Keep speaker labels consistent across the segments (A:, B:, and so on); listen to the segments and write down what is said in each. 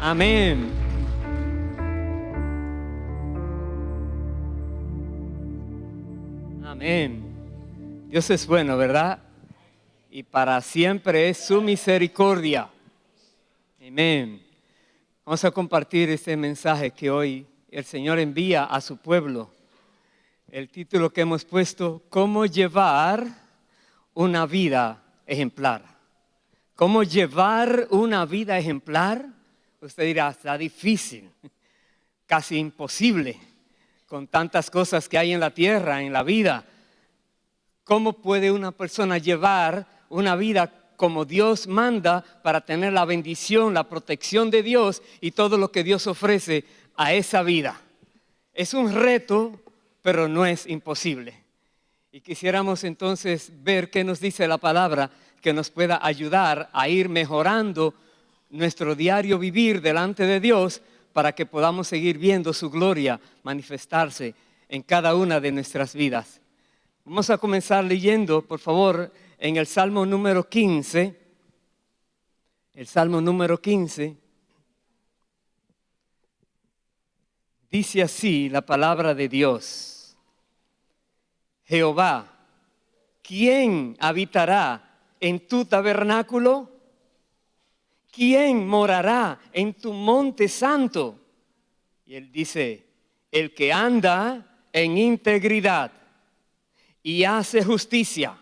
A: Amén. Amén. Dios es bueno, ¿verdad? Y para siempre es su misericordia. Amén. Vamos a compartir este mensaje que hoy el Señor envía a su pueblo. El título que hemos puesto, ¿cómo llevar una vida ejemplar? ¿Cómo llevar una vida ejemplar? Usted dirá, está difícil, casi imposible, con tantas cosas que hay en la tierra, en la vida. ¿Cómo puede una persona llevar una vida como Dios manda para tener la bendición, la protección de Dios y todo lo que Dios ofrece a esa vida? Es un reto, pero no es imposible. Y quisiéramos entonces ver qué nos dice la palabra que nos pueda ayudar a ir mejorando nuestro diario vivir delante de Dios para que podamos seguir viendo su gloria manifestarse en cada una de nuestras vidas. Vamos a comenzar leyendo, por favor, en el Salmo número 15. El Salmo número 15. Dice así la palabra de Dios. Jehová, ¿quién habitará en tu tabernáculo? ¿Quién morará en tu monte santo? Y él dice, el que anda en integridad y hace justicia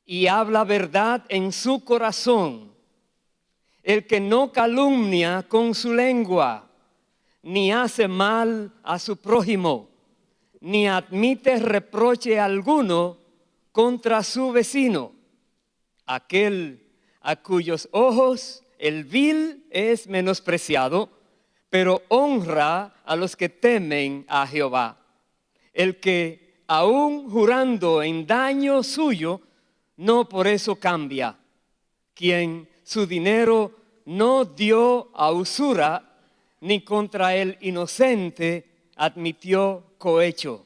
A: y habla verdad en su corazón, el que no calumnia con su lengua, ni hace mal a su prójimo, ni admite reproche alguno contra su vecino, aquel a cuyos ojos el vil es menospreciado, pero honra a los que temen a Jehová. El que aún jurando en daño suyo, no por eso cambia. Quien su dinero no dio a usura, ni contra el inocente admitió cohecho.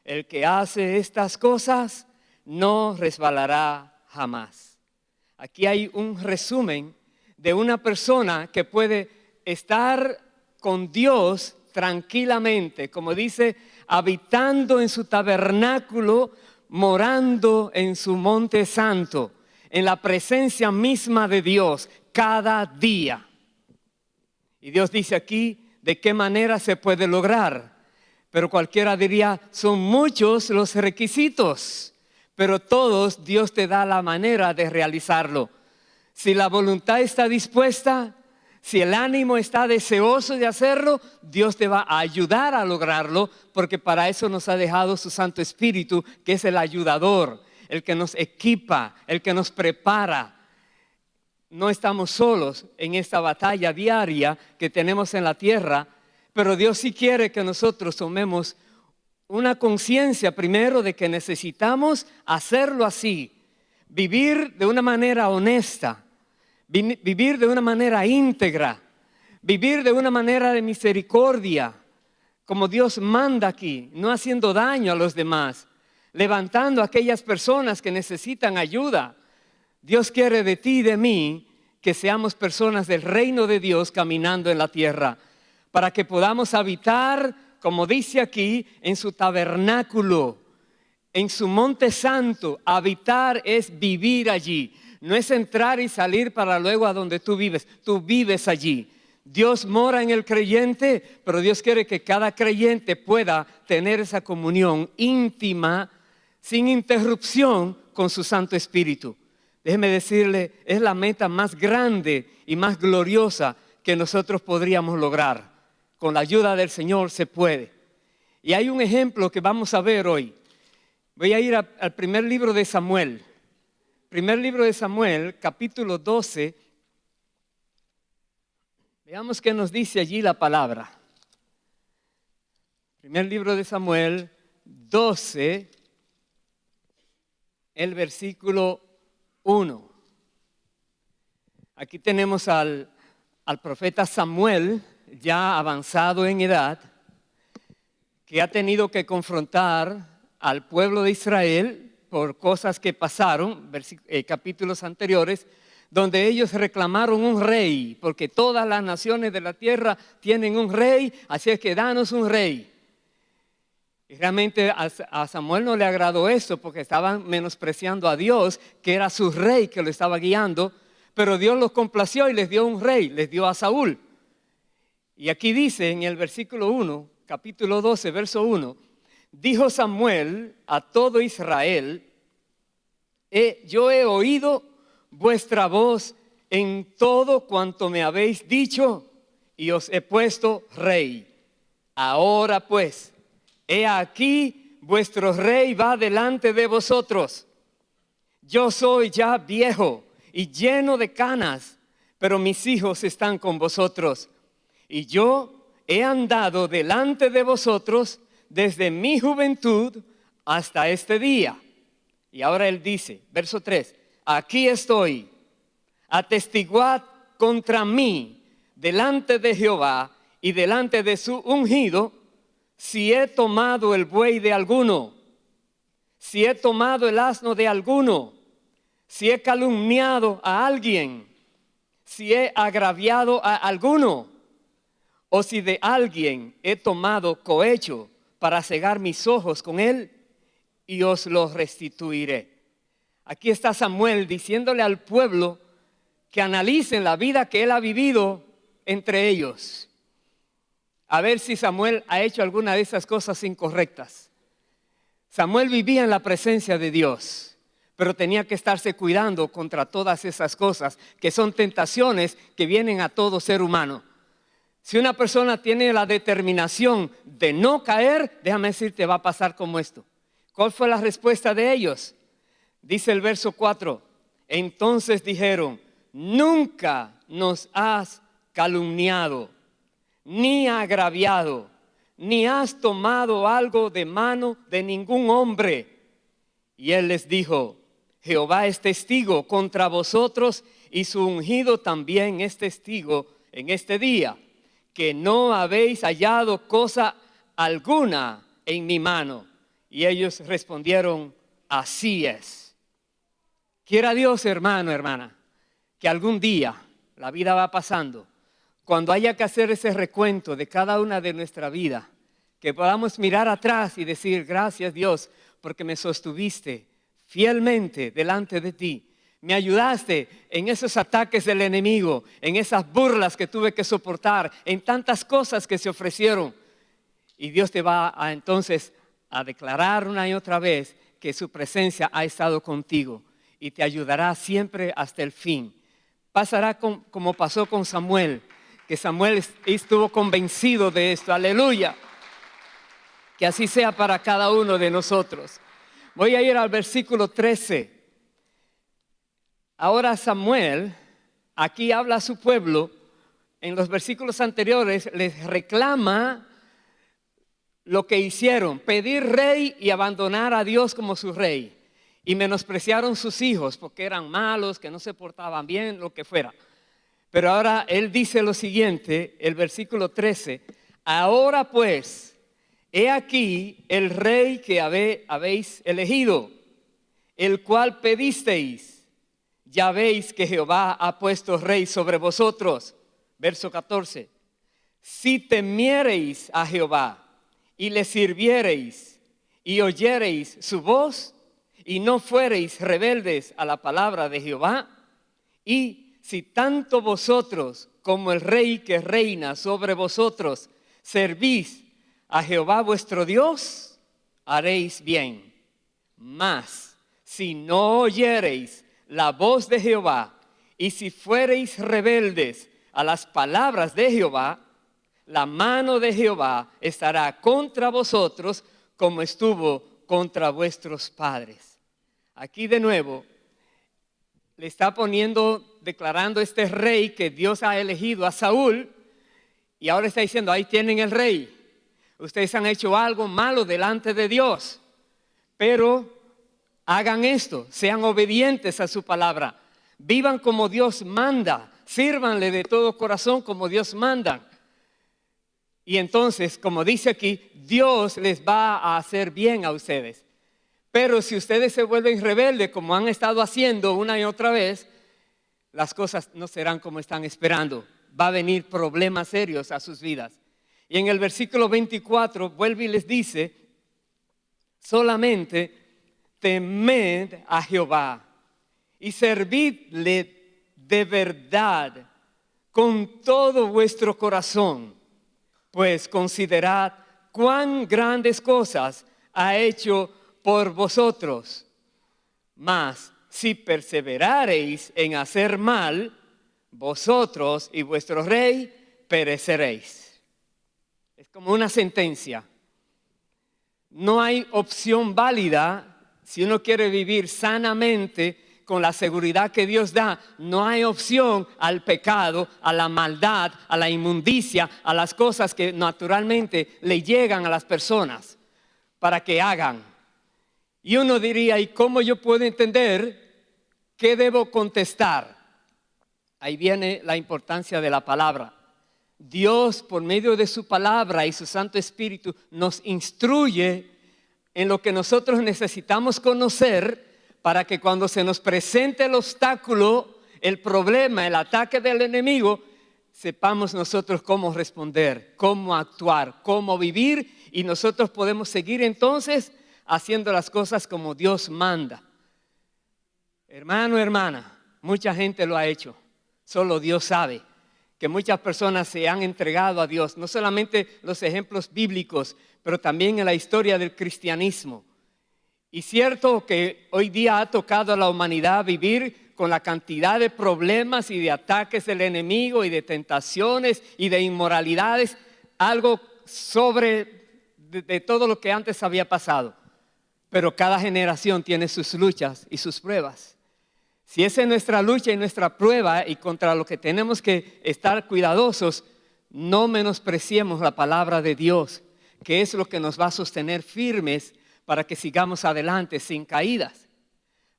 A: El que hace estas cosas no resbalará jamás. Aquí hay un resumen de una persona que puede estar con Dios tranquilamente, como dice, habitando en su tabernáculo, morando en su monte santo, en la presencia misma de Dios cada día. Y Dios dice aquí de qué manera se puede lograr, pero cualquiera diría, son muchos los requisitos. Pero todos Dios te da la manera de realizarlo. Si la voluntad está dispuesta, si el ánimo está deseoso de hacerlo, Dios te va a ayudar a lograrlo, porque para eso nos ha dejado su Santo Espíritu, que es el ayudador, el que nos equipa, el que nos prepara. No estamos solos en esta batalla diaria que tenemos en la tierra, pero Dios sí quiere que nosotros tomemos una conciencia primero de que necesitamos hacerlo así, vivir de una manera honesta, vivir de una manera íntegra, vivir de una manera de misericordia, como Dios manda aquí, no haciendo daño a los demás, levantando a aquellas personas que necesitan ayuda. Dios quiere de ti y de mí que seamos personas del reino de Dios caminando en la tierra, para que podamos habitar, como dice aquí, en su tabernáculo, en su monte santo. Habitar es vivir allí. No es entrar y salir para luego a donde tú vives allí. Dios mora en el creyente, pero Dios quiere que cada creyente pueda tener esa comunión íntima, sin interrupción, con su Santo Espíritu. Déjeme decirle, es la meta más grande y más gloriosa que nosotros podríamos lograr. Con la ayuda del Señor se puede. Y hay un ejemplo que vamos a ver hoy. Voy a ir al primer libro de Samuel. Primer libro de Samuel, capítulo 12. Veamos qué nos dice allí la palabra. Primer libro de Samuel 12, el versículo 1. Aquí tenemos al profeta Samuel, ya avanzado en edad, que ha tenido que confrontar al pueblo de Israel por cosas que pasaron, capítulos anteriores, donde ellos reclamaron un rey, porque todas las naciones de la tierra tienen un rey, así es que danos un rey. Y realmente a Samuel no le agradó eso, porque estaban menospreciando a Dios, que era su rey que lo estaba guiando, pero Dios los complació y les dio un rey, les dio a Saúl. Y aquí dice en el versículo 1, capítulo 12, verso 1, dijo Samuel a todo Israel, yo he oído vuestra voz en todo cuanto me habéis dicho y os he puesto rey. Ahora pues, he aquí vuestro rey va delante de vosotros. Yo soy ya viejo y lleno de canas, pero mis hijos están con vosotros. Y yo he andado delante de vosotros desde mi juventud hasta este día. Y ahora él dice, verso 3, aquí estoy, atestiguad contra mí delante de Jehová y delante de su ungido, si he tomado el buey de alguno, si he tomado el asno de alguno, si he calumniado a alguien, si he agraviado a alguno, o si de alguien he tomado cohecho para cegar mis ojos con él, y os lo restituiré. Aquí está Samuel diciéndole al pueblo que analicen la vida que él ha vivido entre ellos. A ver si Samuel ha hecho alguna de esas cosas incorrectas. Samuel vivía en la presencia de Dios, pero tenía que estarse cuidando contra todas esas cosas que son tentaciones que vienen a todo ser humano. Si una persona tiene la determinación de no caer, déjame decirte, va a pasar como esto. ¿Cuál fue la respuesta de ellos? Dice el verso 4, entonces dijeron, nunca nos has calumniado, ni agraviado, ni has tomado algo de mano de ningún hombre. Y él les dijo, Jehová es testigo contra vosotros y su ungido también es testigo en este día, que no habéis hallado cosa alguna en mi mano. Y ellos respondieron, así es. Quiera Dios, hermano, hermana, que algún día la vida va pasando, cuando haya que hacer ese recuento de cada una de nuestra vida, que podamos mirar atrás y decir, gracias Dios, porque me sostuviste fielmente delante de ti. Me ayudaste en esos ataques del enemigo, en esas burlas que tuve que soportar, en tantas cosas que se ofrecieron. Y Dios te va entonces a declarar una y otra vez que su presencia ha estado contigo y te ayudará siempre hasta el fin. Pasará como pasó con Samuel, que Samuel estuvo convencido de esto. Aleluya. Que así sea para cada uno de nosotros. Voy a ir al versículo 13. Ahora Samuel, aquí habla a su pueblo, en los versículos anteriores les reclama lo que hicieron, pedir rey y abandonar a Dios como su rey. Y menospreciaron sus hijos porque eran malos, que no se portaban bien, lo que fuera. Pero ahora él dice lo siguiente, el versículo 13, ahora pues, he aquí el rey que habéis elegido, el cual pedisteis. Ya veis que Jehová ha puesto rey sobre vosotros. Verso 14. Si temiereis a Jehová y le sirviereis y oyereis su voz y no fuereis rebeldes a la palabra de Jehová, y si tanto vosotros como el rey que reina sobre vosotros servís a Jehová vuestro Dios, haréis bien. Mas si no oyereis la voz de Jehová y si fuereis rebeldes a las palabras de Jehová, la mano de Jehová estará contra vosotros como estuvo contra vuestros padres. Aquí de nuevo le está declarando este rey que Dios ha elegido a Saúl, y ahora está diciendo, ahí tienen el rey. Ustedes han hecho algo malo delante de Dios, pero hagan esto, sean obedientes a su palabra, vivan como Dios manda, sírvanle de todo corazón como Dios manda. Y entonces, como dice aquí, Dios les va a hacer bien a ustedes. Pero si ustedes se vuelven rebeldes, como han estado haciendo una y otra vez, las cosas no serán como están esperando. Va a venir problemas serios a sus vidas. Y en el versículo 24 vuelve y les dice, solamente temed a Jehová y servidle de verdad con todo vuestro corazón, pues considerad cuán grandes cosas ha hecho por vosotros. Mas si perseverareis en hacer mal, vosotros y vuestro rey pereceréis. Es como una sentencia. No hay opción válida si uno quiere vivir sanamente con la seguridad que Dios da. No hay opción al pecado, a la maldad, a la inmundicia, a las cosas que naturalmente le llegan a las personas para que hagan. Y uno diría, ¿y cómo yo puedo entender qué debo contestar? Ahí viene la importancia de la palabra. Dios, por medio de su palabra y su Santo Espíritu, nos instruye en lo que nosotros necesitamos conocer para que cuando se nos presente el obstáculo, el problema, el ataque del enemigo, sepamos nosotros cómo responder, cómo actuar, cómo vivir, y nosotros podemos seguir entonces haciendo las cosas como Dios manda. Hermano, hermana, mucha gente lo ha hecho. Solo Dios sabe que muchas personas se han entregado a Dios, no solamente los ejemplos bíblicos, pero también en la historia del cristianismo. Y cierto que hoy día ha tocado a la humanidad vivir con la cantidad de problemas y de ataques del enemigo y de tentaciones y de inmoralidades, algo sobre de todo lo que antes había pasado. Pero cada generación tiene sus luchas y sus pruebas. Si esa es nuestra lucha y nuestra prueba y contra lo que tenemos que estar cuidadosos, no menospreciemos la palabra de Dios, que es lo que nos va a sostener firmes para que sigamos adelante sin caídas.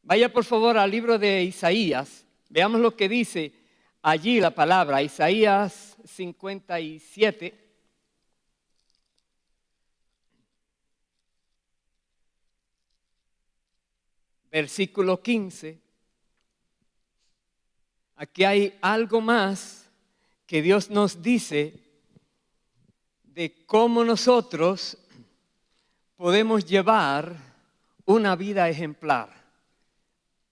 A: Vaya por favor al libro de Isaías, veamos lo que dice allí la palabra, Isaías 57. Versículo 15. Aquí hay algo más que Dios nos dice de cómo nosotros podemos llevar una vida ejemplar.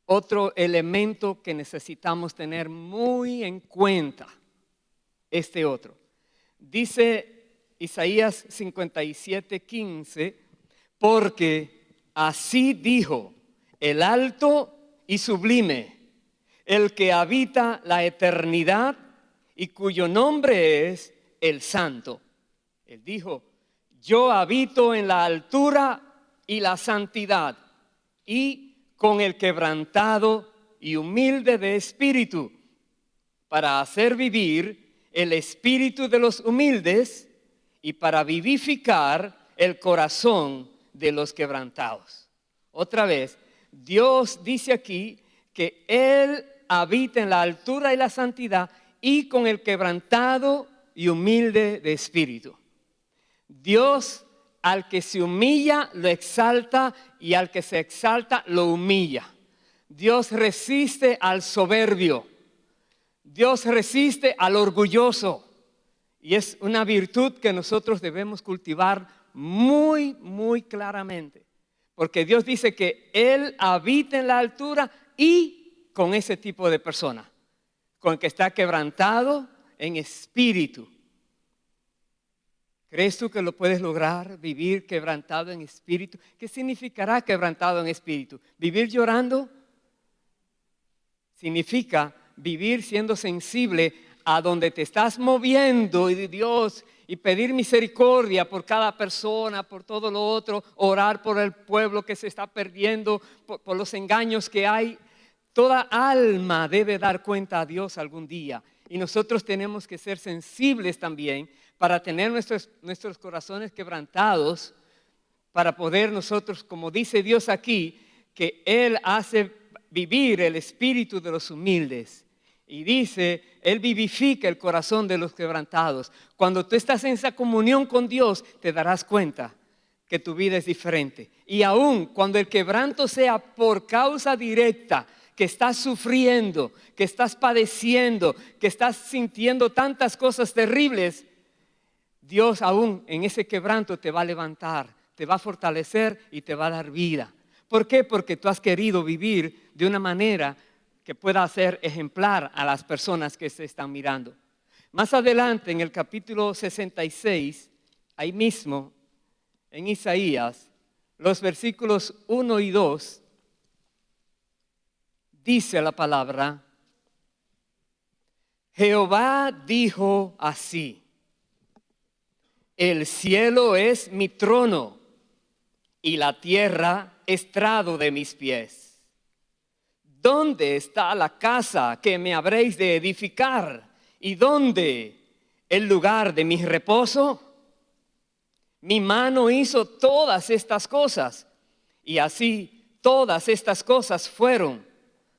A: Otro elemento que necesitamos tener muy en cuenta, este otro. Dice Isaías 57:15, porque así dijo el alto y sublime, el que habita la eternidad y cuyo nombre es el Santo. Él dijo, yo habito en la altura y la santidad y con el quebrantado y humilde de espíritu, para hacer vivir el espíritu de los humildes y para vivificar el corazón de los quebrantados. Otra vez, Dios dice aquí que Él habita en la altura y la santidad y con el quebrantado y humilde de espíritu. Dios al que se humilla lo exalta y al que se exalta lo humilla. Dios resiste al soberbio. Dios resiste al orgulloso. Y es una virtud que nosotros debemos cultivar muy, muy claramente. Porque Dios dice que Él habita en la altura y con ese tipo de persona, con el que está quebrantado en espíritu. ¿Crees tú que lo puedes lograr, vivir quebrantado en espíritu? ¿Qué significará quebrantado en espíritu? ¿Vivir llorando? Significa vivir siendo sensible a donde te estás moviendo y de Dios y pedir misericordia por cada persona, por todo lo otro, orar por el pueblo que se está perdiendo, por los engaños que hay. Toda alma debe dar cuenta a Dios algún día y nosotros tenemos que ser sensibles también para tener nuestros corazones quebrantados, para poder nosotros, como dice Dios aquí, que Él hace vivir el espíritu de los humildes. Y dice, Él vivifica el corazón de los quebrantados. Cuando tú estás en esa comunión con Dios, te darás cuenta que tu vida es diferente. Y aun cuando el quebranto sea por causa directa, que estás sufriendo, que estás padeciendo, que estás sintiendo tantas cosas terribles, Dios aún en ese quebranto te va a levantar, te va a fortalecer y te va a dar vida. ¿Por qué? Porque tú has querido vivir de una manera que pueda ser ejemplar a las personas que se están mirando. Más adelante en el capítulo 66, ahí mismo en Isaías, los versículos 1 y 2, dice la palabra: Jehová dijo así: el cielo es mi trono y la tierra estrado de mis pies. ¿Dónde está la casa que me habréis de edificar? ¿Y dónde el lugar de mi reposo? Mi mano hizo todas estas cosas, y así todas estas cosas fueron,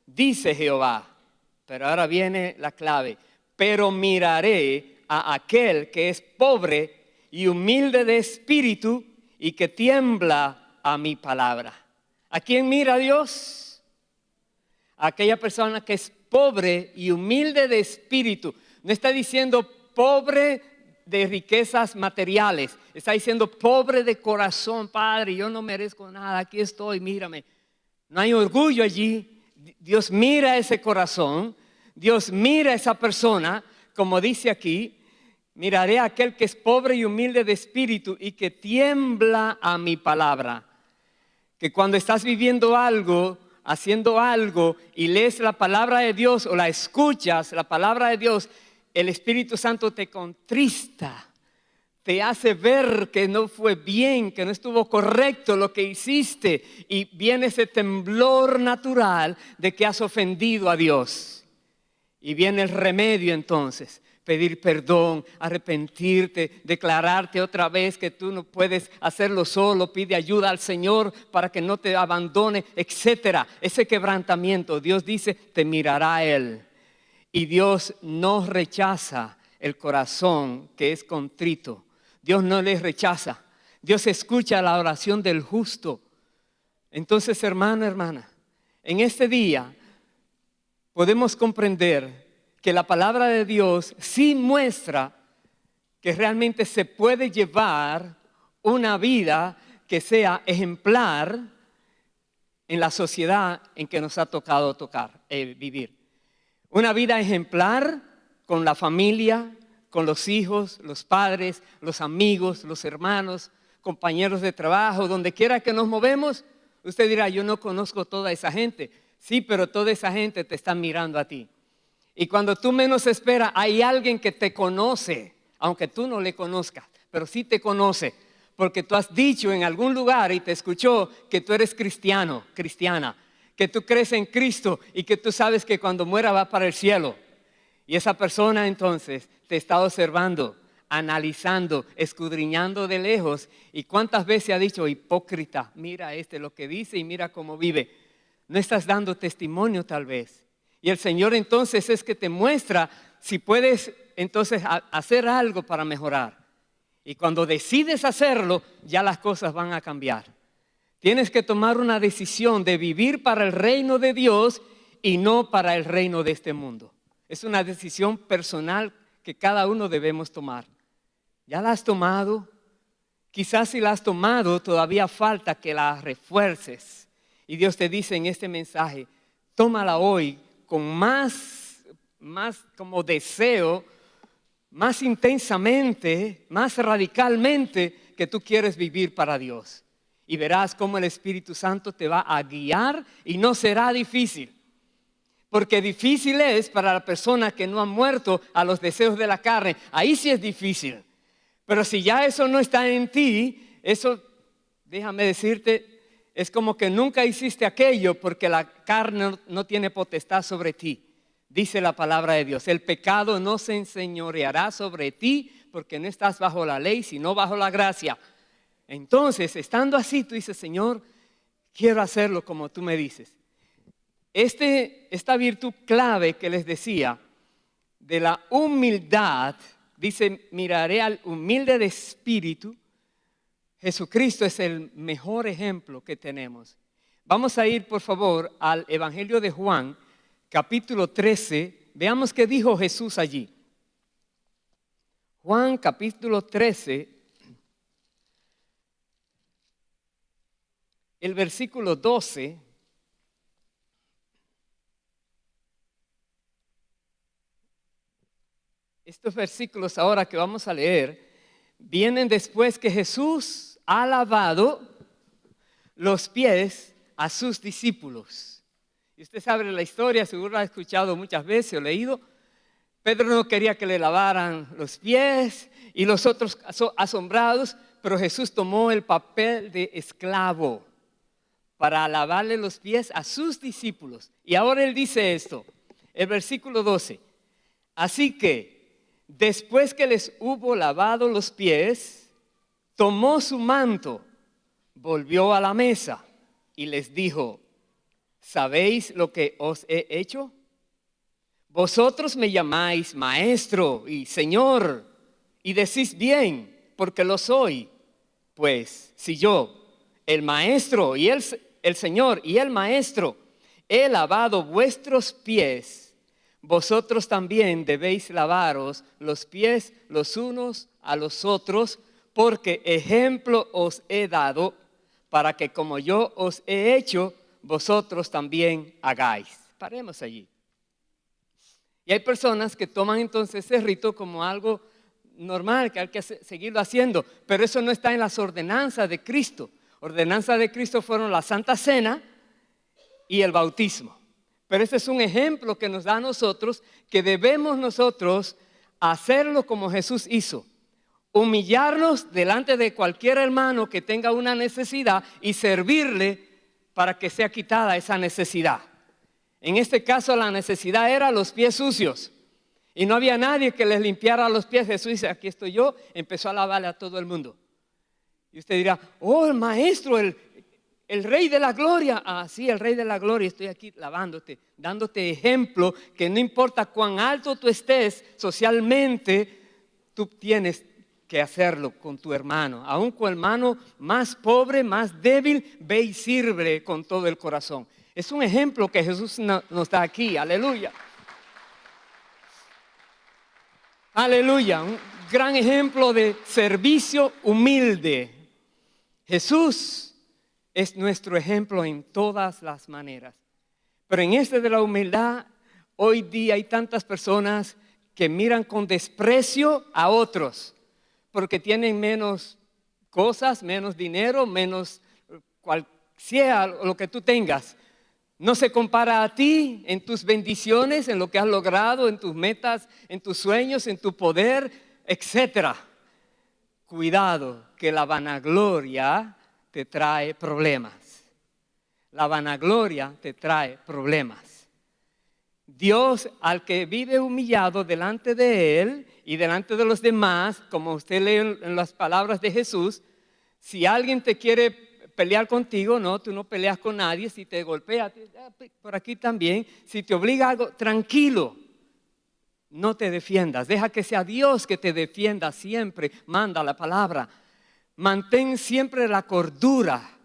A: dice Jehová. Pero ahora viene la clave: pero miraré a aquel que es pobre y humilde de espíritu y que tiembla a mi palabra. ¿A quién mira Dios? A aquella persona que es pobre y humilde de espíritu. No está diciendo pobre de riquezas materiales, está diciendo pobre de corazón. Padre, yo no merezco nada, aquí estoy, mírame. No hay orgullo allí. Dios mira ese corazón, Dios mira a esa persona, como dice aquí: miraré a aquel que es pobre y humilde de espíritu y que tiembla a mi palabra. Que cuando estás viviendo algo, haciendo algo y lees la palabra de Dios o la escuchas, la palabra de Dios, el Espíritu Santo te contrista, te hace ver que no fue bien, que no estuvo correcto lo que hiciste, y viene ese temblor natural de que has ofendido a Dios. Y viene el remedio entonces: pedir perdón, arrepentirte, declararte otra vez que tú no puedes hacerlo solo, pide ayuda al Señor para que no te abandone, etcétera. Ese quebrantamiento, Dios dice, te mirará a Él. Y Dios no rechaza el corazón que es contrito. Dios no les rechaza. Dios escucha la oración del justo. Entonces, hermano, hermana, en este día podemos comprender que la palabra de Dios sí muestra que realmente se puede llevar una vida que sea ejemplar en la sociedad en que nos ha tocado vivir. Una vida ejemplar con la familia, con los hijos, los padres, los amigos, los hermanos, compañeros de trabajo, donde quiera que nos movemos. Usted dirá: yo no conozco toda esa gente. Sí, pero toda esa gente te está mirando a ti. Y cuando tú menos esperas, hay alguien que te conoce, aunque tú no le conozcas, pero sí te conoce, porque tú has dicho en algún lugar y te escuchó que tú eres cristiano, cristiana, que tú crees en Cristo y que tú sabes que cuando muera va para el cielo. Y esa persona entonces te está observando, analizando, escudriñando de lejos. ¿Y cuántas veces ha dicho: hipócrita, mira lo que dice y mira cómo vive? No estás dando testimonio tal vez. Y el Señor entonces es que te muestra si puedes entonces hacer algo para mejorar. Y cuando decides hacerlo, ya las cosas van a cambiar. Tienes que tomar una decisión de vivir para el reino de Dios y no para el reino de este mundo. Es una decisión personal que cada uno debemos tomar. ¿Ya la has tomado? Quizás si la has tomado, todavía falta que la refuerces. Y Dios te dice en este mensaje: tómala hoy con más como deseo, más intensamente, más radicalmente, que tú quieres vivir para Dios. Y verás cómo el Espíritu Santo te va a guiar y no será difícil. Porque difícil es para la persona que no ha muerto a los deseos de la carne. Ahí sí es difícil. Pero si ya eso no está en ti, eso, déjame decirte, es como que nunca hiciste aquello, porque la carne no tiene potestad sobre ti. Dice la palabra de Dios: el pecado no se enseñoreará sobre ti, porque no estás bajo la ley, sino bajo la gracia. Entonces, estando así, tú dices: Señor, quiero hacerlo como tú me dices. Esta virtud clave que les decía, de la humildad, dice: miraré al humilde de espíritu. Jesucristo es el mejor ejemplo que tenemos. Vamos a ir, por favor, al Evangelio de Juan, capítulo 13. Veamos qué dijo Jesús allí. Juan, capítulo 13, el versículo 12. Estos versículos ahora que vamos a leer vienen después que Jesús ha lavado los pies a sus discípulos. Y usted sabe la historia, seguro la ha escuchado muchas veces o leído. Pedro no quería que le lavaran los pies y los otros asombrados, pero Jesús tomó el papel de esclavo para lavarle los pies a sus discípulos. Y ahora él dice esto, el versículo 12. Así que después que les hubo lavado los pies, tomó su manto, volvió a la mesa y les dijo: ¿sabéis lo que os he hecho? Vosotros me llamáis maestro y señor, y decís bien, porque lo soy. Pues si yo, el maestro y el señor y el maestro, he lavado vuestros pies, vosotros también debéis lavaros los pies los unos a los otros, porque ejemplo os he dado, para que como yo os he hecho, vosotros también hagáis. Paremos allí. Y hay personas que toman entonces ese rito como algo normal, que hay que seguirlo haciendo, pero eso no está en las ordenanzas de Cristo. Ordenanzas de Cristo fueron la Santa Cena y el bautismo. Pero este es un ejemplo que nos da a nosotros que debemos nosotros hacerlo como Jesús hizo. Humillarnos delante de cualquier hermano que tenga una necesidad y servirle para que sea quitada esa necesidad. En este caso la necesidad era los pies sucios y no había nadie que les limpiara los pies. Jesús dice: aquí estoy yo, empezó a lavarle a todo el mundo. Y usted dirá: oh, el maestro, el rey de la gloria. Ah, sí, el rey de la gloria, estoy aquí lavándote, dándote ejemplo que no importa cuán alto tú estés socialmente, tú tienes que hacerlo con tu hermano. Aun con el hermano más pobre, más débil, ve y sirve con todo el corazón. Es un ejemplo que Jesús nos da aquí, aleluya. Aleluya, un gran ejemplo de servicio humilde. Jesús es nuestro ejemplo en todas las maneras. Pero en este de la humildad, hoy día hay tantas personas que miran con desprecio a otros porque tienen menos cosas, menos dinero, menos cual sea lo que tú tengas. No se compara a ti en tus bendiciones, en lo que has logrado, en tus metas, en tus sueños, en tu poder, etc. Cuidado, que la vanagloria te trae problemas. La vanagloria te trae problemas. Dios, al que vive humillado delante de Él y delante de los demás, como usted lee en las palabras de Jesús, si alguien te quiere pelear contigo, no, tú no peleas con nadie. Si te golpea, por aquí también. Si te obliga a algo, tranquilo, no te defiendas. Deja que sea Dios que te defienda siempre. Manda la palabra. Mantén siempre la cordura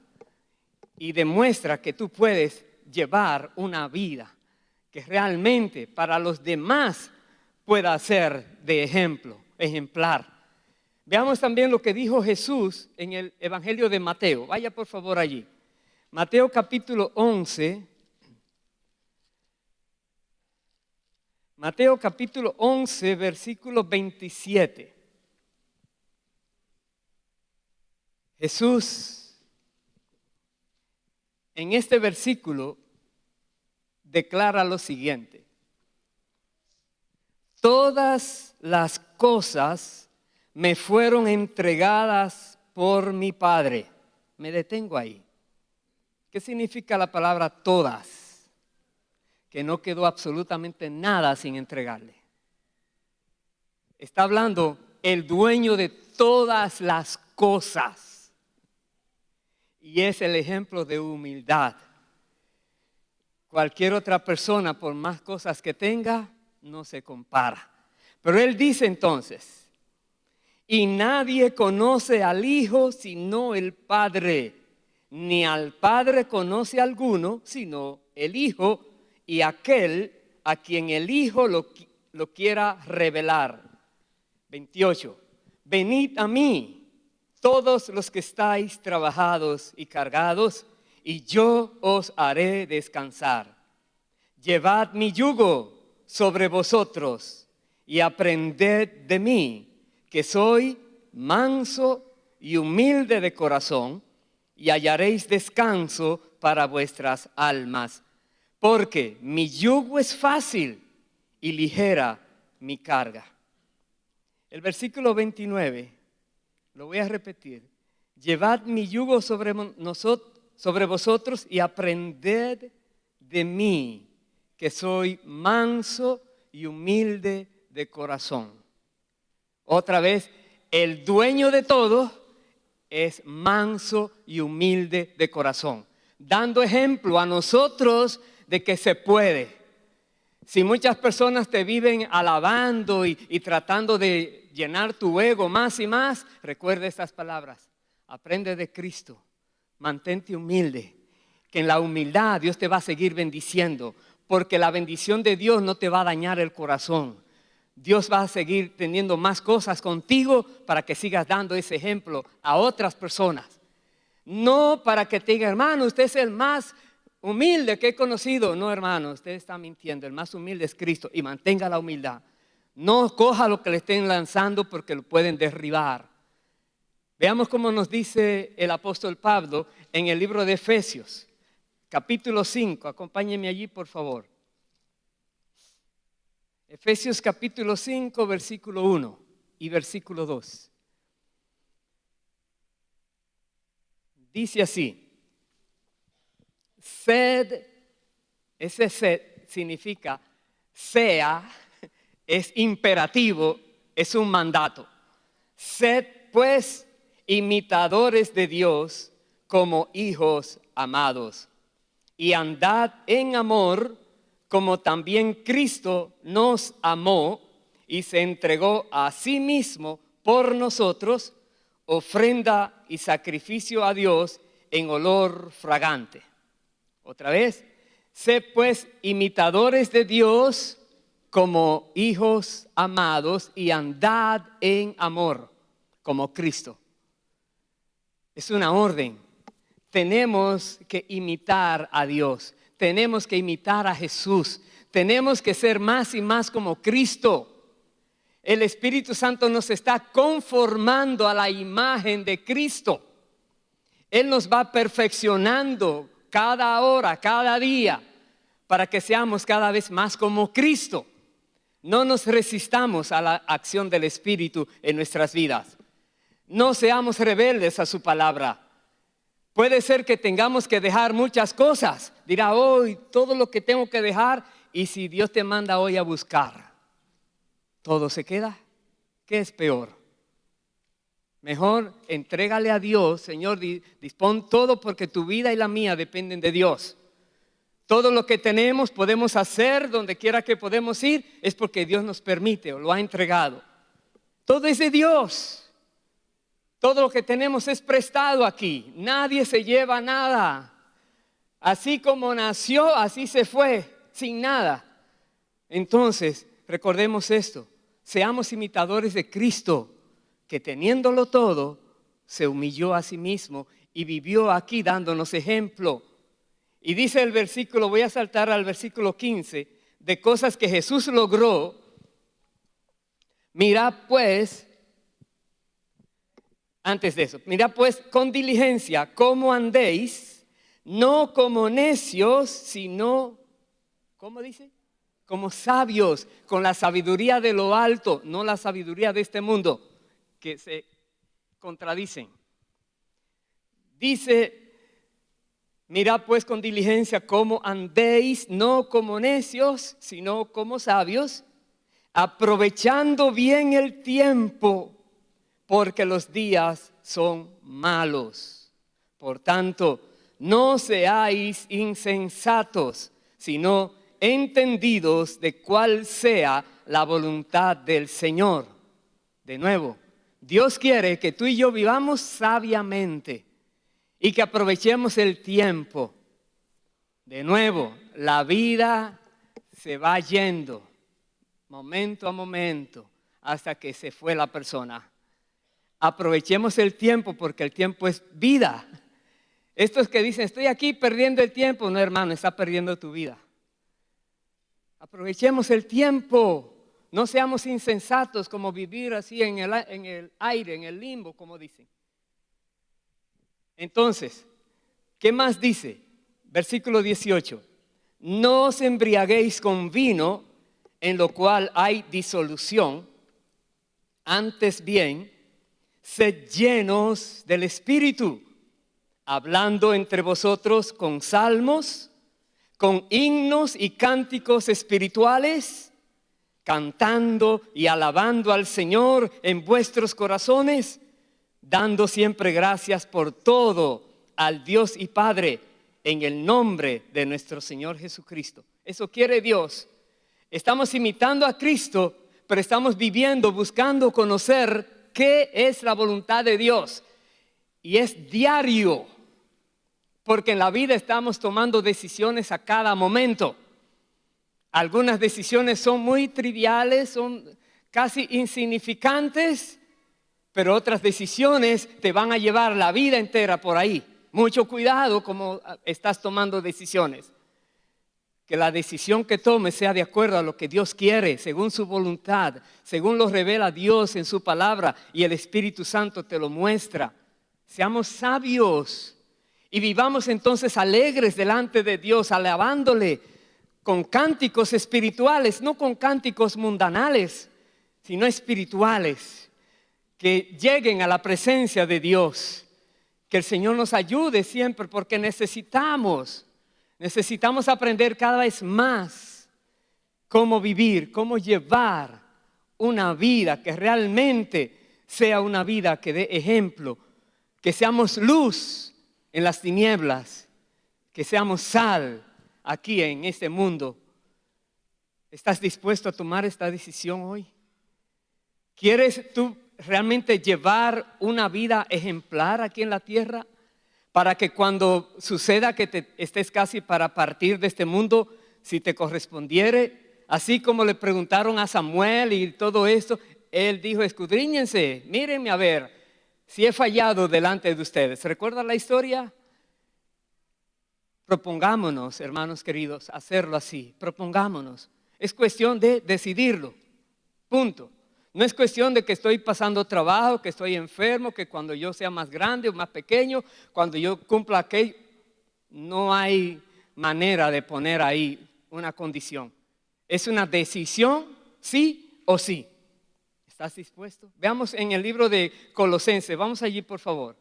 A: y demuestra que tú puedes llevar una vida que realmente para los demás pueda ser de ejemplo, ejemplar. Veamos también lo que dijo Jesús en el Evangelio de Mateo. Vaya por favor allí. Mateo capítulo 11. Mateo capítulo 11, versículo 27. Jesús en este versículo declara lo siguiente: todas las cosas me fueron entregadas por mi Padre. Me detengo ahí. ¿Qué significa la palabra todas? Que no quedó absolutamente nada sin entregarle. Está hablando el dueño de todas las cosas. Y es el ejemplo de humildad. Cualquier otra persona, por más cosas que tenga, no se compara. Pero él dice entonces: y nadie conoce al Hijo sino el Padre, ni al Padre conoce alguno, sino el Hijo y aquel a quien el Hijo lo quiera revelar. 28. Venid a mí, todos los que estáis trabajados y cargados, y yo os haré descansar. Llevad mi yugo sobre vosotros y aprended de mí, que soy manso y humilde de corazón, y hallaréis descanso para vuestras almas, porque mi yugo es fácil y ligera mi carga. El versículo 29, lo voy a repetir. Llevad mi yugo sobre vosotros y aprended de mí, que soy manso y humilde de corazón. Otra vez, el dueño de todo es manso y humilde de corazón, dando ejemplo a nosotros de que se puede. Si muchas personas te viven alabando y tratando de llenar tu ego más y más, recuerda estas palabras: aprende de Cristo, mantente humilde, que en la humildad Dios te va a seguir bendiciendo, porque la bendición de Dios no te va a dañar el corazón. Dios va a seguir teniendo más cosas contigo para que sigas dando ese ejemplo a otras personas. No para que te digan, hermano, usted es el más humilde que he conocido. No, hermano, usted está mintiendo. El más humilde es Cristo, y mantenga la humildad. No coja lo que le estén lanzando porque lo pueden derribar. Veamos cómo nos dice el apóstol Pablo en el libro de Efesios, capítulo 5. Acompáñenme allí, por favor. Efesios capítulo 5, versículo 1 y versículo 2. Dice así: sed, ese sed significa sea, es imperativo, es un mandato. Sed pues imitadores de Dios como hijos amados, y andad en amor, como también Cristo nos amó y se entregó a sí mismo por nosotros, ofrenda y sacrificio a Dios en olor fragante. Otra vez, sed pues imitadores de Dios como hijos amados, y andad en amor como Cristo. Es una orden. Tenemos que imitar a Dios. Tenemos que imitar a Jesús. Tenemos que ser más y más como Cristo. El Espíritu Santo nos está conformando a la imagen de Cristo. Él nos va perfeccionando cada hora, cada día, para que seamos cada vez más como Cristo. No nos resistamos a la acción del Espíritu en nuestras vidas. No seamos rebeldes a su palabra. Puede ser que tengamos que dejar muchas cosas. Dirá, hoy todo lo que tengo que dejar. Y si Dios te manda hoy a buscar, ¿todo se queda? ¿Qué es peor? Mejor entrégale a Dios. Señor, dispón todo, porque tu vida y la mía dependen de Dios. Todo lo que tenemos podemos hacer donde quiera que podemos ir, es porque Dios nos permite o lo ha entregado. Todo es de Dios. Todo lo que tenemos es prestado aquí. Nadie se lleva nada. Así como nació, así se fue, sin nada. Entonces, recordemos esto. Seamos imitadores de Cristo, que teniéndolo todo, se humilló a sí mismo y vivió aquí dándonos ejemplo. Y dice el versículo, voy a saltar al versículo 15, de cosas que Jesús logró. Mirad pues, antes de eso, mirad pues con diligencia cómo andéis, no como necios, sino, ¿cómo dice? Como sabios, con la sabiduría de lo alto, no la sabiduría de este mundo, que se contradicen. Dice, mirad pues con diligencia cómo andéis, no como necios, sino como sabios, aprovechando bien el tiempo, porque los días son malos. Por tanto, no seáis insensatos, sino entendidos de cuál sea la voluntad del Señor. De nuevo, Dios quiere que tú y yo vivamos sabiamente. y que aprovechemos el tiempo. De nuevo, la vida se va yendo momento a momento hasta que se fue la persona. Aprovechemos el tiempo porque el tiempo es vida. Estos que dicen, estoy aquí perdiendo el tiempo. No, hermano, está perdiendo tu vida. Aprovechemos el tiempo. No seamos insensatos como vivir así en el aire, en el limbo, como dicen. Entonces, ¿qué más dice? Versículo 18. No os embriaguéis con vino, en lo cual hay disolución. Antes bien, sed llenos del Espíritu, hablando entre vosotros con salmos, con himnos y cánticos espirituales, cantando y alabando al Señor en vuestros corazones, dando siempre gracias por todo al Dios y Padre en el nombre de nuestro Señor Jesucristo. Eso quiere Dios. Estamos imitando a Cristo, pero estamos viviendo, buscando conocer qué es la voluntad de Dios. Y es diario, porque en la vida estamos tomando decisiones a cada momento. Algunas decisiones son muy triviales, son casi insignificantes, pero otras decisiones te van a llevar la vida entera por ahí. Mucho cuidado como estás tomando decisiones. Que la decisión que tomes sea de acuerdo a lo que Dios quiere, según su voluntad, según lo revela Dios en su palabra y el Espíritu Santo te lo muestra. Seamos sabios y vivamos entonces alegres delante de Dios, alabándole con cánticos espirituales, no con cánticos mundanales, sino espirituales, que lleguen a la presencia de Dios. Que el Señor nos ayude siempre porque necesitamos aprender cada vez más cómo vivir, cómo llevar una vida que realmente sea una vida que dé ejemplo, que seamos luz en las tinieblas, que seamos sal aquí en este mundo. ¿Estás dispuesto a tomar esta decisión hoy? ¿Quieres tú realmente llevar una vida ejemplar aquí en la tierra? Para que cuando suceda que te estés casi para partir de este mundo, si te correspondiere, así como le preguntaron a Samuel y todo esto, él dijo, escudriñense, mírenme a ver si he fallado delante de ustedes. ¿Recuerdan la historia? Propongámonos, hermanos queridos, hacerlo así, propongámonos. Es cuestión de decidirlo, punto. No es cuestión de que estoy pasando trabajo, que estoy enfermo, que cuando yo sea más grande o más pequeño, cuando yo cumpla aquello. No hay manera de poner ahí una condición. Es una decisión, sí o sí. ¿Estás dispuesto? Veamos en el libro de Colosenses, vamos allí por favor.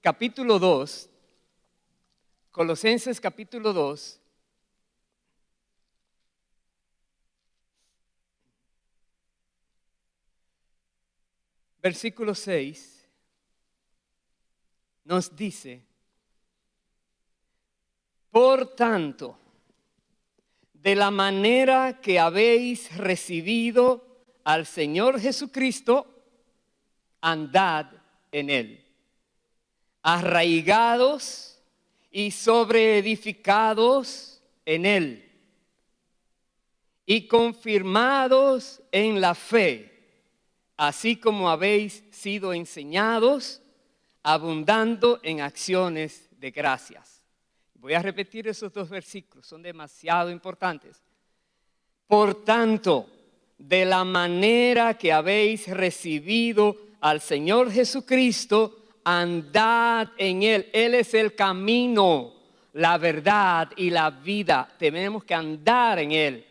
A: Capítulo 2, Colosenses capítulo 2. Versículo 6 nos dice, por tanto, de la manera que habéis recibido al Señor Jesucristo, andad en Él, arraigados y sobreedificados en Él, y confirmados en la fe, así como habéis sido enseñados, abundando en acciones de gracias. Voy a repetir esos dos versículos, son demasiado importantes. Por tanto, de la manera que habéis recibido al Señor Jesucristo, andad en Él. Él es el camino, la verdad y la vida. Tenemos que andar en Él.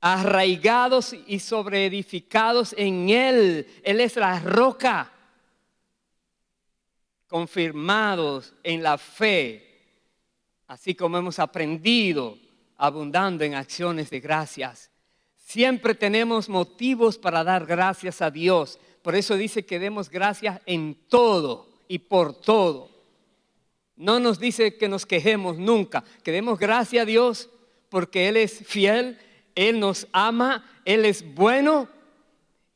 A: Arraigados y sobreedificados en Él. Él es la roca. Confirmados en la fe, así como hemos aprendido, abundando en acciones de gracias. Siempre tenemos motivos para dar gracias a Dios. Por eso dice que demos gracias en todo y por todo. No nos dice que nos quejemos nunca, que demos gracias a Dios porque Él es fiel, Él nos ama, Él es bueno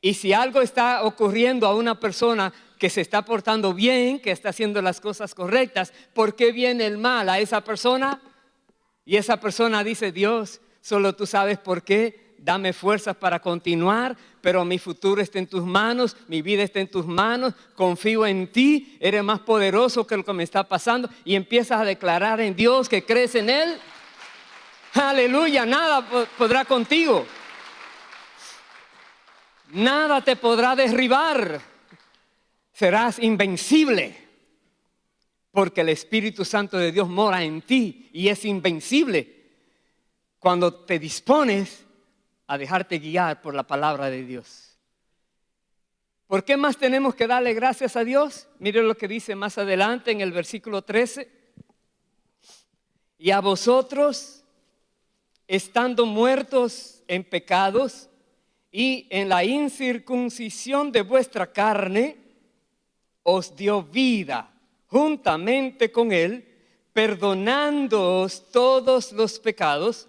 A: Y si algo está ocurriendo a una persona que se está portando bien, que está haciendo las cosas correctas, ¿por qué viene el mal a esa persona? Y esa persona dice, Dios, solo tú sabes por qué, dame fuerzas para continuar, pero mi futuro está en tus manos, mi vida está en tus manos, confío en ti, eres más poderoso que lo que me está pasando, y empiezas a declarar en Dios que crees en Él. Aleluya, nada podrá contigo. Nada te podrá derribar. Serás invencible. Porque el Espíritu Santo de Dios mora en ti y es invencible cuando te dispones a dejarte guiar por la palabra de Dios. ¿Por qué más tenemos que darle gracias a Dios? Mire lo que dice más adelante en el versículo 13. Y a vosotros, estando muertos en pecados y en la incircuncisión de vuestra carne, os dio vida juntamente con Él, perdonándoos todos los pecados,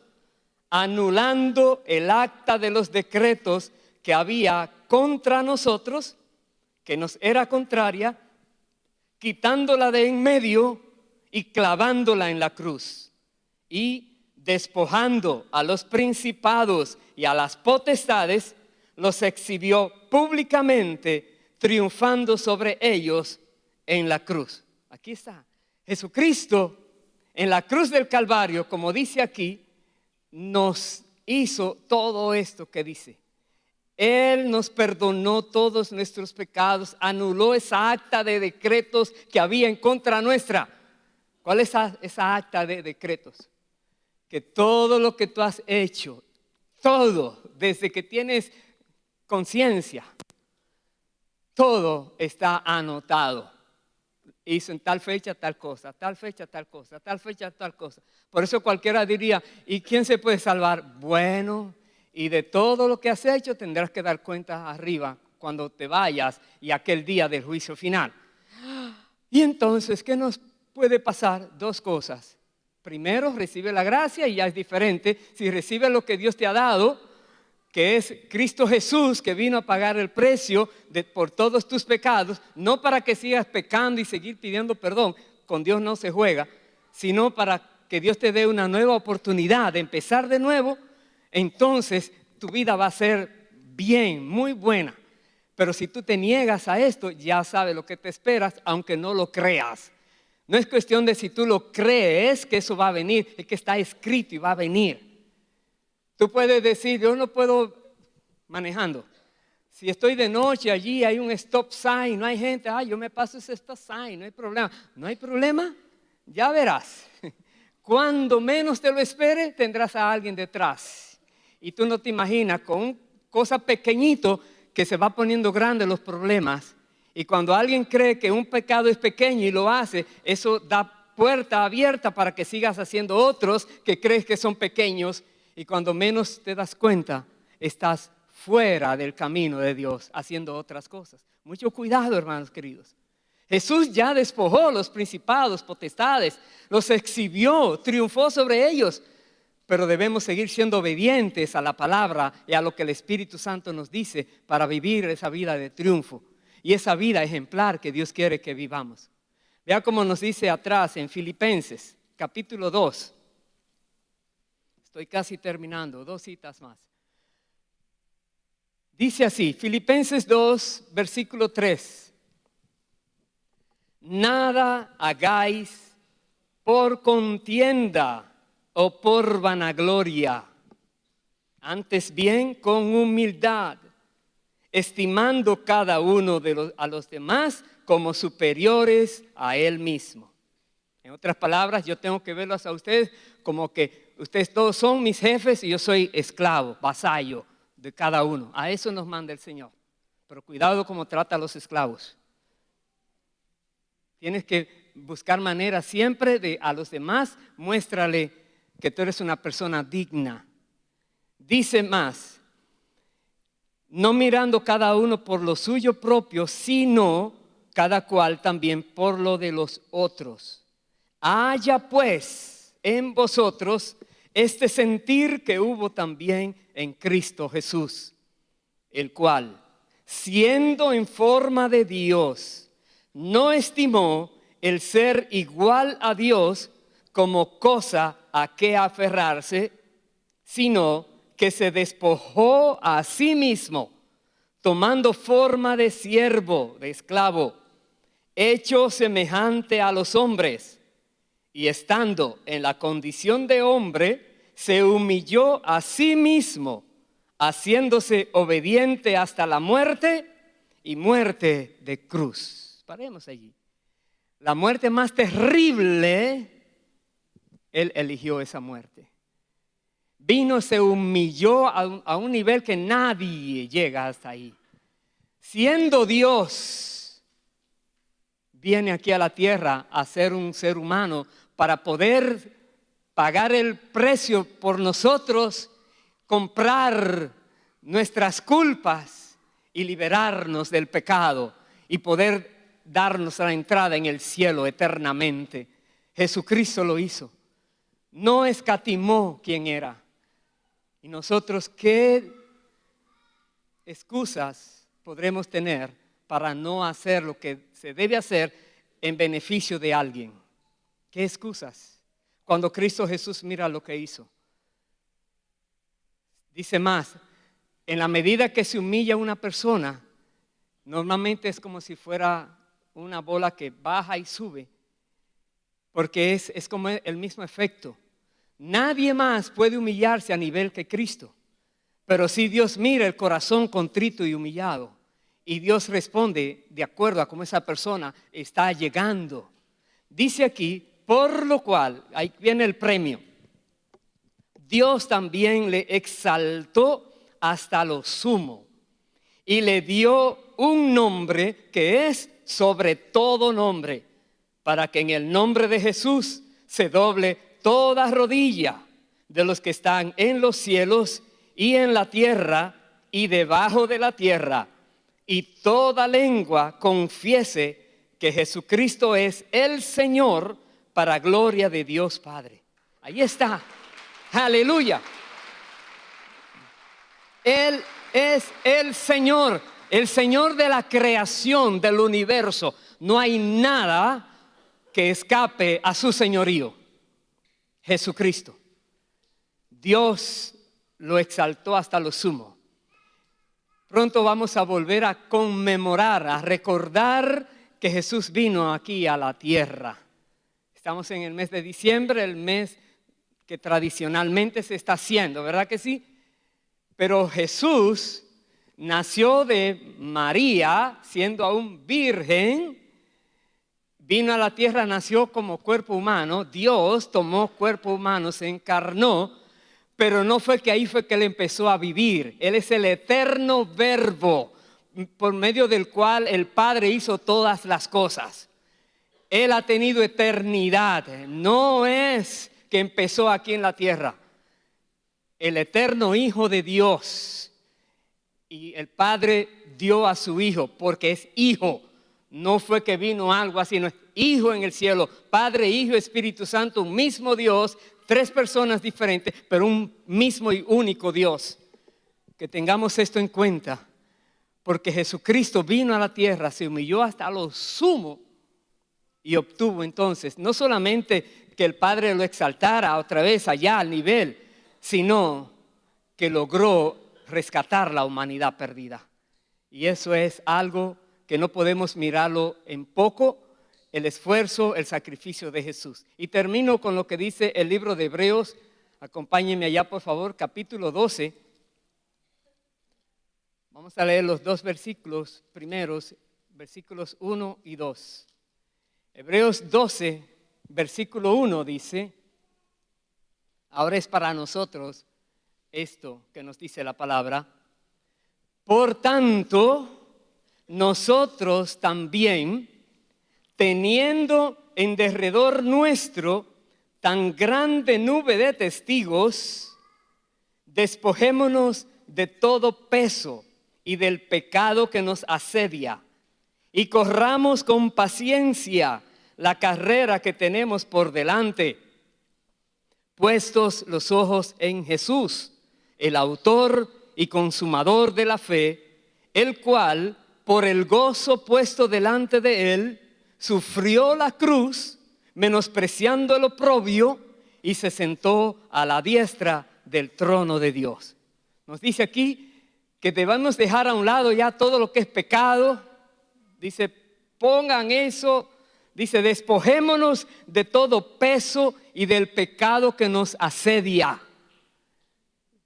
A: anulando el acta de los decretos que había contra nosotros, que nos era contraria, quitándola de en medio y clavándola en la cruz. Y despojando a los principados y a las potestades, los exhibió públicamente, triunfando sobre ellos en la cruz. Aquí está. Jesucristo en la cruz del Calvario, como dice aquí, nos hizo todo esto que dice. Él nos perdonó todos nuestros pecados, anuló esa acta de decretos que había en contra nuestra. ¿Cuál es esa acta de decretos? Que todo lo que tú has hecho, todo, desde que tienes conciencia, todo está anotado. Hizo en tal fecha tal cosa, tal fecha tal cosa, tal fecha tal cosa. Por eso cualquiera diría, ¿y quién se puede salvar? Bueno, y de todo lo que has hecho tendrás que dar cuenta arriba cuando te vayas y aquel día del juicio final. Y entonces, ¿qué nos puede pasar? Dos cosas. Primero, recibe la gracia y ya es diferente. Si recibes lo que Dios te ha dado, que es Cristo Jesús, que vino a pagar el precio por todos tus pecados, no para que sigas pecando y seguir pidiendo perdón, con Dios no se juega, sino para que Dios te dé una nueva oportunidad de empezar de nuevo. Entonces tu vida va a ser bien, muy buena. Pero si tú te niegas a esto, ya sabes lo que te esperas, aunque no lo creas. No es cuestión de si tú lo crees que eso va a venir, es que está escrito y va a venir. Tú puedes decir, yo no puedo manejando. Si estoy de noche allí, hay un stop sign, no hay gente, yo me paso ese stop sign, no hay problema. No hay problema, ya verás. Cuando menos te lo espere, tendrás a alguien detrás. Y tú no te imaginas con una cosa pequeñito que se va poniendo grande los problemas. Y cuando alguien cree que un pecado es pequeño y lo hace, eso da puerta abierta para que sigas haciendo otros que crees que son pequeños. Y cuando menos te das cuenta, estás fuera del camino de Dios, haciendo otras cosas. Mucho cuidado, hermanos queridos. Jesús ya despojó los principados, potestades, los exhibió, triunfó sobre ellos. Pero debemos seguir siendo obedientes a la palabra y a lo que el Espíritu Santo nos dice para vivir esa vida de triunfo y esa vida ejemplar que Dios quiere que vivamos. Vea cómo nos dice atrás en Filipenses, capítulo 2. Estoy casi terminando, 2 citas más. Dice así, Filipenses 2, versículo 3. Nada hagáis por contienda o por vanagloria, antes bien con humildad, estimando cada uno a los demás como superiores a él mismo. En otras palabras, yo tengo que verlos a ustedes como que ustedes todos son mis jefes y yo soy esclavo, vasallo de cada uno. A eso nos manda el Señor. Pero cuidado cómo trata a los esclavos. Tienes que buscar maneras siempre de a los demás, muéstrale que tú eres una persona digna. Dice más, no mirando cada uno por lo suyo propio, sino cada cual también por lo de los otros. Haya pues en vosotros este sentir que hubo también en Cristo Jesús, el cual, siendo en forma de Dios, no estimó el ser igual a Dios como cosa a que aferrarse, sino que se despojó a sí mismo, tomando forma de siervo, de esclavo, hecho semejante a los hombres, y estando en la condición de hombre, se humilló a sí mismo, haciéndose obediente hasta la muerte y muerte de cruz. Paremos allí. La muerte más terrible, Él eligió esa muerte. Vino, se humilló a un nivel que nadie llega hasta ahí. Siendo Dios, viene aquí a la tierra a ser un ser humano para poder pagar el precio por nosotros, comprar nuestras culpas y liberarnos del pecado y poder darnos la entrada en el cielo eternamente. Jesucristo lo hizo. No escatimó quién era. Y nosotros, ¿qué excusas podremos tener para no hacer lo que se debe hacer en beneficio de alguien? ¿Qué excusas? Cuando Cristo Jesús mira lo que hizo. Dice más, en la medida que se humilla una persona, normalmente es como si fuera una bola que baja y sube, porque es como el mismo efecto. Nadie más puede humillarse a nivel que Cristo, pero si Dios mira el corazón contrito y humillado, y Dios responde de acuerdo a cómo esa persona está llegando. Dice aquí, por lo cual, ahí viene el premio, Dios también le exaltó hasta lo sumo y le dio un nombre que es sobre todo nombre, para que en el nombre de Jesús se doble toda rodilla de los que están en los cielos y en la tierra y debajo de la tierra, y toda lengua confiese que Jesucristo es el Señor, para gloria de Dios Padre. Ahí está. Aleluya. Él es el Señor de la creación del universo. No hay nada que escape a su señorío. Jesucristo. Dios lo exaltó hasta lo sumo. Pronto vamos a volver a conmemorar, a recordar que Jesús vino aquí a la tierra. Estamos en el mes de diciembre, el mes que tradicionalmente se está haciendo, ¿verdad que sí? Pero Jesús nació de María, siendo aún virgen, vino a la tierra, nació como cuerpo humano, Dios tomó cuerpo humano, se encarnó, pero no fue que ahí fue que Él empezó a vivir. Él es el eterno verbo por medio del cual el Padre hizo todas las cosas. Él ha tenido eternidad, no es que empezó aquí en la tierra. El eterno Hijo de Dios, y el Padre dio a su Hijo porque es Hijo. No fue que vino algo así, no es Hijo en el cielo, Padre, Hijo, Espíritu Santo, un mismo Dios, tres personas diferentes, pero un mismo y único Dios. Que tengamos esto en cuenta, porque Jesucristo vino a la tierra, se humilló hasta lo sumo y obtuvo entonces, no solamente que el Padre lo exaltara otra vez allá al nivel, sino que logró rescatar la humanidad perdida. Y eso es algo que no podemos mirarlo en poco, el esfuerzo, el sacrificio de Jesús. Y termino con lo que dice el libro de Hebreos. Acompáñenme allá, por favor, capítulo 12. Vamos a leer los dos versículos primeros, versículos 1 y 2. Hebreos 12, versículo 1 dice, ahora es para nosotros esto que nos dice la palabra. Por tanto, nosotros también, teniendo en derredor nuestro tan grande nube de testigos, despojémonos de todo peso y del pecado que nos asedia, y corramos con paciencia la carrera que tenemos por delante, puestos los ojos en Jesús, el autor y consumador de la fe, el cual, por el gozo puesto delante de él, sufrió la cruz, menospreciando el oprobio, y se sentó a la diestra del trono de Dios. Nos dice aquí que debemos dejar a un lado ya todo lo que es pecado. Dice, pongan eso. Dice, despojémonos de todo peso y del pecado que nos asedia.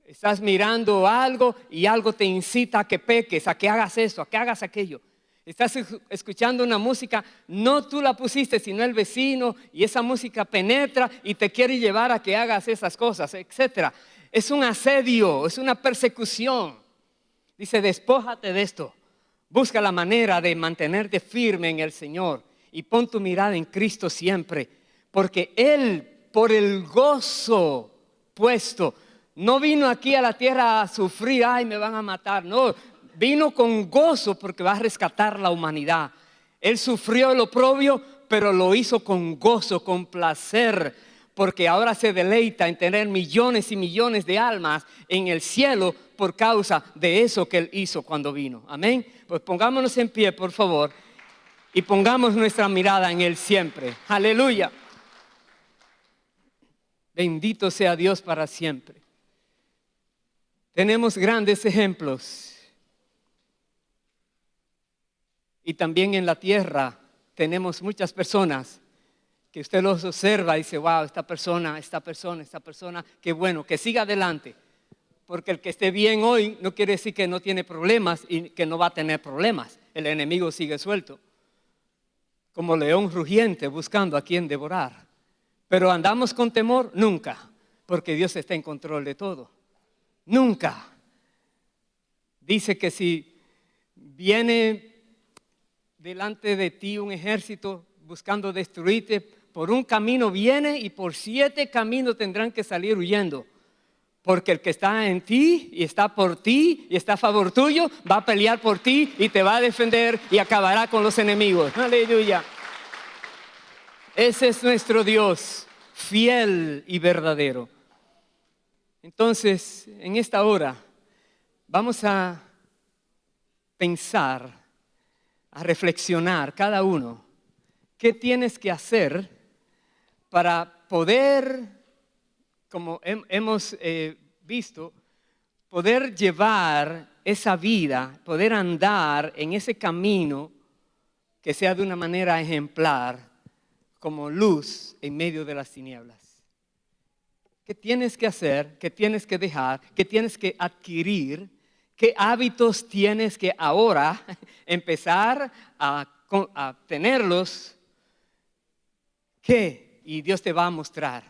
A: Estás mirando algo y algo te incita a que peques, a que hagas esto, a que hagas aquello. Estás escuchando una música, no tú la pusiste, sino el vecino, y esa música penetra y te quiere llevar a que hagas esas cosas, etc. Es un asedio, es una persecución. Dice, despójate de esto. Busca la manera de mantenerte firme en el Señor y pon tu mirada en Cristo siempre, porque Él, por el gozo puesto, no vino aquí a la tierra a sufrir, ay, me van a matar. No, vino con gozo porque va a rescatar la humanidad. Él sufrió el oprobio, pero lo hizo con gozo, con placer, porque ahora se deleita en tener millones y millones de almas en el cielo por causa de eso que Él hizo cuando vino. Amén. Pues pongámonos en pie, por favor, y pongamos nuestra mirada en Él siempre. Aleluya. Bendito sea Dios para siempre. Tenemos grandes ejemplos. Y también en la tierra tenemos muchas personas que usted los observa y dice, wow, esta persona, qué bueno, que siga adelante. Porque el que esté bien hoy no quiere decir que no tiene problemas y que no va a tener problemas. El enemigo sigue suelto, como león rugiente buscando a quien devorar. Pero andamos con temor, nunca, porque Dios está en control de todo. Nunca. Dice que si viene delante de ti un ejército buscando destruirte, por un camino viene y por 7 caminos tendrán que salir huyendo. Porque el que está en ti y está por ti y está a favor tuyo, va a pelear por ti y te va a defender y acabará con los enemigos. Aleluya. Ese es nuestro Dios, fiel y verdadero. Entonces, en esta hora, vamos a pensar, a reflexionar cada uno, ¿qué tienes que hacer para poder, como hemos visto, poder llevar esa vida, poder andar en ese camino que sea de una manera ejemplar, como luz en medio de las tinieblas? ¿Qué tienes que hacer? ¿Qué tienes que dejar? ¿Qué tienes que adquirir? ¿Qué hábitos tienes que ahora empezar a tenerlos? ¿Qué? Y Dios te va a mostrar.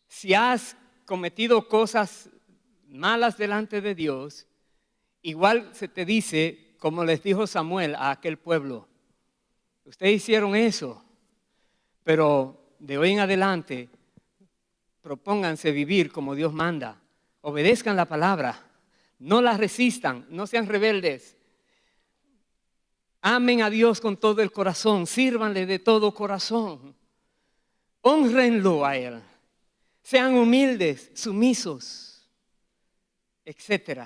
A: Si has cometido cosas malas delante de Dios, igual se te dice, como les dijo Samuel a aquel pueblo, ustedes hicieron eso, pero de hoy en adelante propónganse vivir como Dios manda, obedezcan la palabra, no la resistan, no sean rebeldes, amen a Dios con todo el corazón, sírvanle de todo corazón, hónrenlo a Él, sean humildes, sumisos, etc.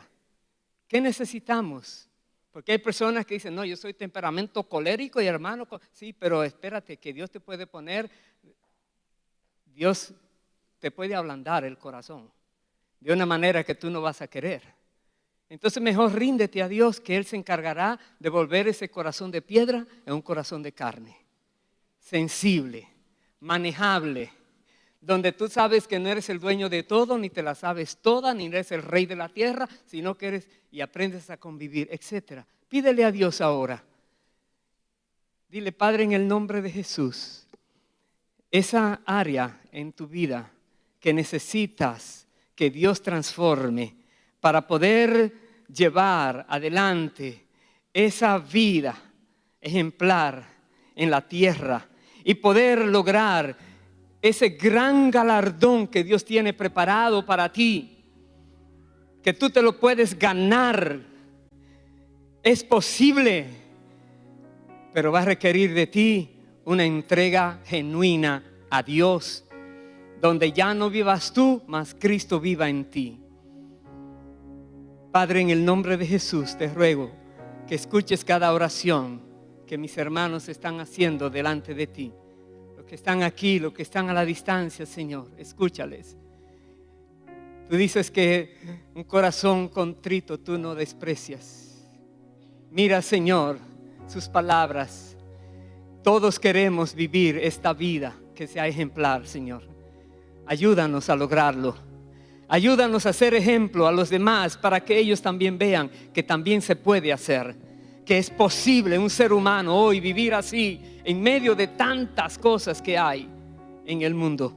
A: ¿Qué necesitamos? Porque hay personas que dicen, no, yo soy temperamento colérico y hermano, sí, pero espérate, que Dios te puede poner, Dios te puede ablandar el corazón de una manera que tú no vas a querer. Entonces mejor ríndete a Dios, que Él se encargará de volver ese corazón de piedra en un corazón de carne, sensible, manejable, donde tú sabes que no eres el dueño de todo, ni te la sabes toda, ni eres el rey de la tierra, sino que eres y aprendes a convivir, etc. Pídele a Dios ahora. Dile, Padre, en el nombre de Jesús, esa área en tu vida que necesitas que Dios transforme para poder llevar adelante esa vida ejemplar en la tierra y poder lograr ese gran galardón que Dios tiene preparado para ti, que tú te lo puedes ganar. Es posible, pero va a requerir de ti una entrega genuina a Dios, donde ya no vivas tú, mas Cristo viva en ti. Padre, en el nombre de Jesús te ruego que escuches cada oración que mis hermanos están haciendo delante de ti. Los que están aquí, los que están a la distancia, Señor, escúchales. Tú dices que un corazón contrito tú no desprecias. Mira, Señor, sus palabras. Todos queremos vivir esta vida que sea ejemplar, Señor. Ayúdanos a lograrlo. Ayúdanos a ser ejemplo a los demás para que ellos también vean que también se puede hacer, que es posible un ser humano hoy vivir así en medio de tantas cosas que hay en el mundo,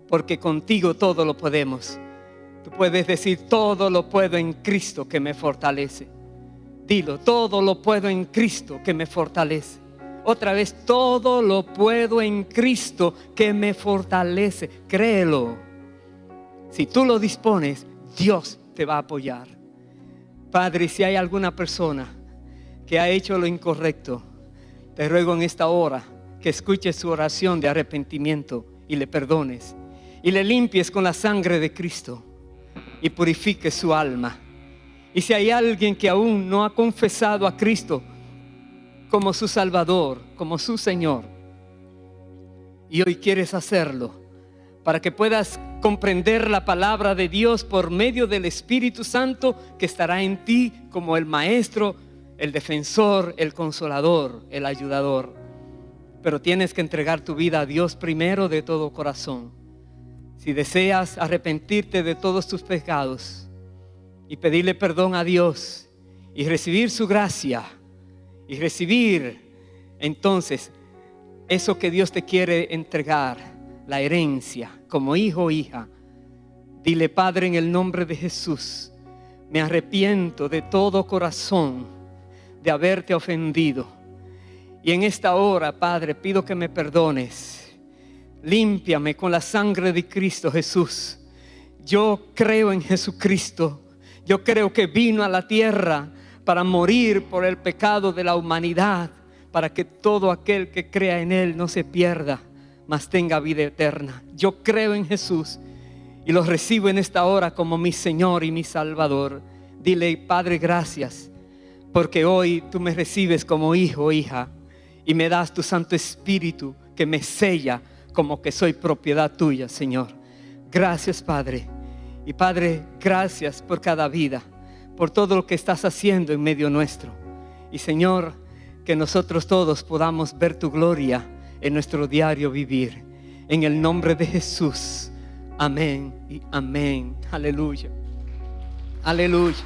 A: porque contigo todo lo podemos. Tú puedes decir: todo lo puedo en Cristo que me fortalece. Dilo: todo lo puedo en Cristo que me fortalece. Otra vez: todo lo puedo en Cristo que me fortalece. Créelo. Si tú lo dispones, Dios te va a apoyar. Padre, si hay alguna persona que ha hecho lo incorrecto, te ruego en esta hora que escuches su oración de arrepentimiento y le perdones y le limpies con la sangre de Cristo y purifiques su alma. Y si hay alguien que aún no ha confesado a Cristo como su Salvador, como su Señor, y hoy quieres hacerlo, para que puedas comprender la palabra de Dios por medio del Espíritu Santo que estará en ti como el Maestro, el Defensor, el Consolador, el Ayudador. Pero tienes que entregar tu vida a Dios primero de todo corazón. Si deseas arrepentirte de todos tus pecados y pedirle perdón a Dios y recibir su gracia y recibir entonces eso que Dios te quiere entregar, la herencia como hijo o hija, dile: Padre, en el nombre de Jesús, me arrepiento de todo corazón de haberte ofendido. Y en esta hora, Padre, pido que me perdones. Límpiame con la sangre de Cristo Jesús. Yo creo en Jesucristo. Yo creo que vino a la tierra para morir por el pecado de la humanidad, para que todo aquel que crea en Él no se pierda, mas tenga vida eterna. Yo creo en Jesús y lo recibo en esta hora como mi Señor y mi Salvador. Dile: Padre, gracias, porque hoy tú me recibes como hijo o hija y me das tu Santo Espíritu que me sella como que soy propiedad tuya, Señor. Gracias, Padre. Y Padre, gracias por cada vida, por todo lo que estás haciendo en medio nuestro. Y Señor, que nosotros todos podamos ver tu gloria en nuestro diario vivir. En el nombre de Jesús. Amén y amén. Aleluya. Aleluya.